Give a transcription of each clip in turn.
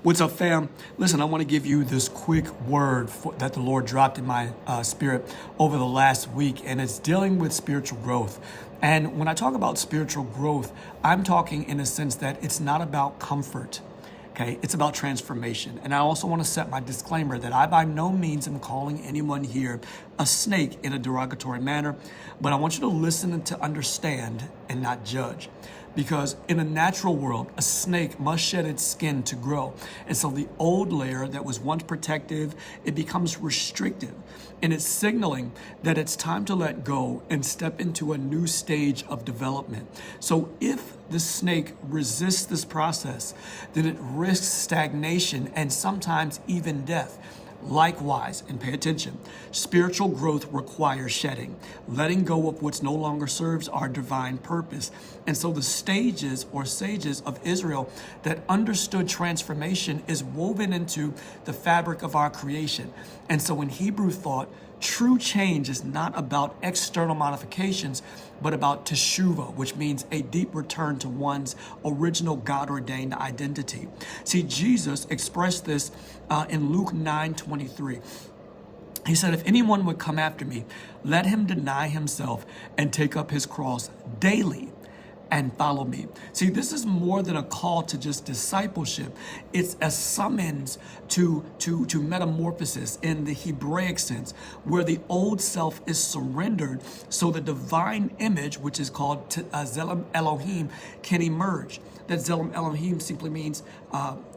What's up, fam? Listen, I want to give you this quick word that the Lord dropped in my spirit over the last week, and it's dealing with spiritual growth. And when I talk about spiritual growth, I'm talking in a sense that it's not about comfort. Okay, it's about transformation. And I also want to set my disclaimer that I by no means am calling anyone here a snake in a derogatory manner, but I want you to listen and to understand and not judge. Because in a natural world, a snake must shed its skin to grow. And so the old layer that was once protective, it becomes restrictive. And it's signaling that it's time to let go and step into a new stage of development. So if the snake resists this process, then it risks stagnation and sometimes even death. Likewise, and pay attention, spiritual growth requires shedding, letting go of what's no longer serves our divine purpose. And so the stages or sages of Israel that understood transformation is woven into the fabric of our creation. And so in Hebrew thought, true change is not about external modifications, but about teshuvah, which means a deep return to one's original God-ordained identity. See, Jesus expressed this in Luke 9:23. He said, if anyone would come after me, let him deny himself and take up his cross daily and follow me. See, this is more than a call to just discipleship. It's a summons to metamorphosis in the Hebraic sense, where the old self is surrendered so the divine image, which is called Zelem Elohim, can emerge. That Zelem Elohim simply means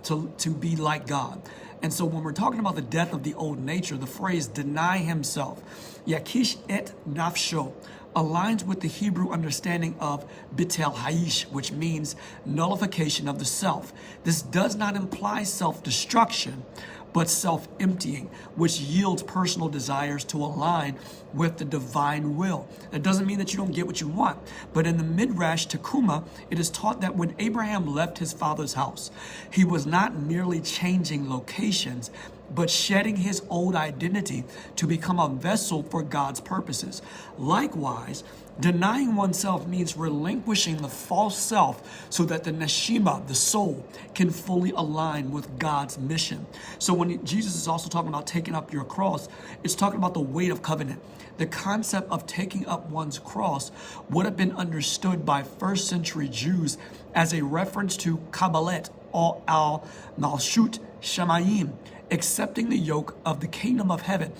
to be like God. And so when we're talking about the death of the old nature, the phrase deny himself, yakish et nafsho, aligns with the Hebrew understanding of bitel haish, which means nullification of the self. This does not imply self-destruction, but self-emptying, which yields personal desires to align with the divine will. That doesn't mean that you don't get what you want, but in the Midrash Tekuma, it is taught that when Abraham left his father's house, he was not merely changing locations, but shedding his old identity to become a vessel for God's purposes. Likewise, denying oneself means relinquishing the false self so that the neshima, the soul, can fully align with God's mission. So when Jesus is also talking about taking up your cross, it's talking about the weight of covenant. The concept of taking up one's cross would have been understood by first century Jews as a reference to Kabbalet or al-Malshut Shamayim, accepting the yoke of the kingdom of heaven.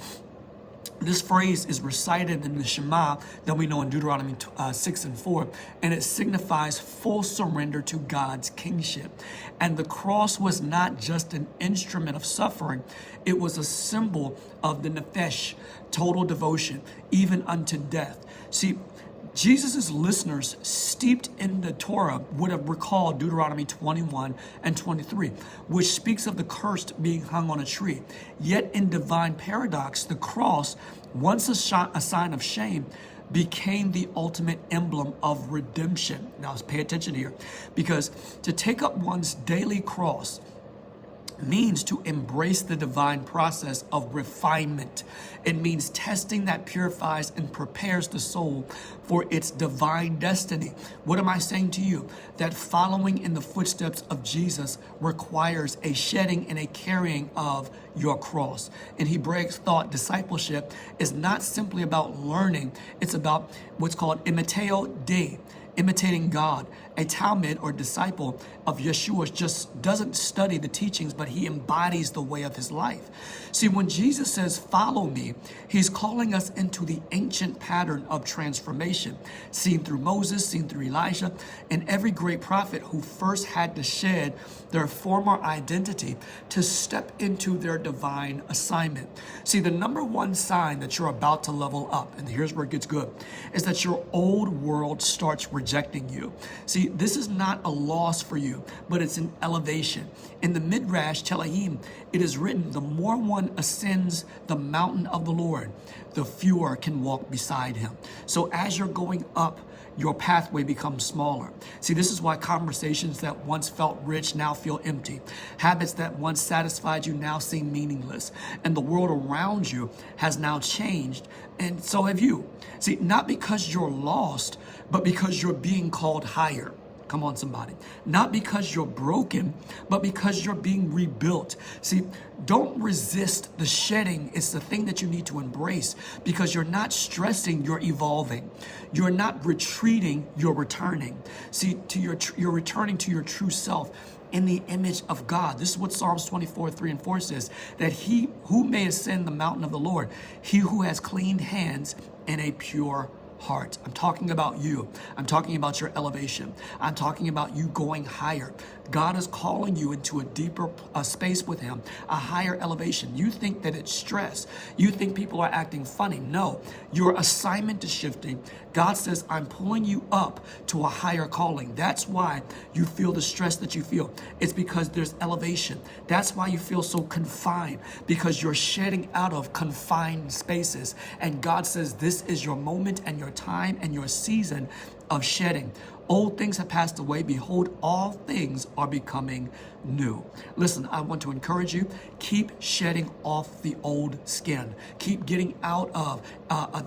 This phrase is recited in the Shema that we know in Deuteronomy 6:4, and it signifies full surrender to God's kingship. And the cross was not just an instrument of suffering, it was a symbol of the nefesh, total devotion, even unto death. See, Jesus' listeners steeped in the Torah would have recalled Deuteronomy 21 and 23, which speaks of the cursed being hung on a tree. Yet in divine paradox, the cross, once a sign of shame, became the ultimate emblem of redemption. Now, pay attention here, because to take up one's daily cross means to embrace the divine process of refinement. It means testing that purifies and prepares the soul for its divine destiny. What am I saying to you? That following in the footsteps of Jesus requires a shedding and a carrying of your cross. In Hebraic thought, discipleship is not simply about learning. It's about what's called imiteo Dei, imitating God. A Talmud or disciple of Yeshua just doesn't study the teachings, but he embodies the way of his life. See, when Jesus says, follow me, he's calling us into the ancient pattern of transformation, seen through Moses, seen through Elijah, and every great prophet who first had to shed their former identity to step into their divine assignment. See, the number one sign that you're about to level up, and here's where it gets good, is that your old world starts rejecting you. See, this is not a loss for you, but it's an elevation. In the Midrash Telahim, it is written, the more one ascends the mountain of the Lord, the fewer can walk beside him. So as you're going up, your pathway becomes smaller. See, this is why conversations that once felt rich now feel empty. Habits that once satisfied you now seem meaningless. And the world around you has now changed, and so have you. See, not because you're lost, but because you're being called higher. Come on, somebody. Not because you're broken, but because you're being rebuilt. See, don't resist the shedding. It's the thing that you need to embrace, because you're not stressing, you're evolving. You're not retreating, you're returning. See, you're returning to your true self in the image of God. This is what Psalms 24:3-4 says, that he who may ascend the mountain of the Lord, he who has clean hands and a pure heart. I'm talking about you. I'm talking about your elevation. I'm talking about you going higher. God is calling you into a deeper space with him, a higher elevation. You think that it's stress. You think people are acting funny. No, your assignment is shifting. God says, I'm pulling you up to a higher calling. That's why you feel the stress that you feel. It's because there's elevation. That's why you feel so confined, because you're shedding out of confined spaces. And God says, this is your moment and your time and your season of shedding. Old things have passed away. Behold, all things are becoming new. Listen, I want to encourage you. Keep shedding off the old skin. Keep getting out of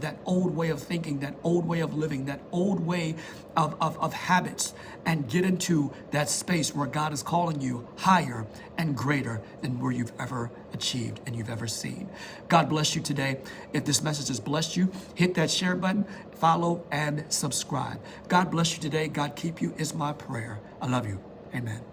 that old way of thinking, that old way of living, that old way of habits, and get into that space where God is calling you higher and greater than where you've ever achieved and you've ever seen. God bless you today. If this message has blessed you, hit that share button, follow, and subscribe. God bless you today. God keep you is my prayer. I love you. Amen.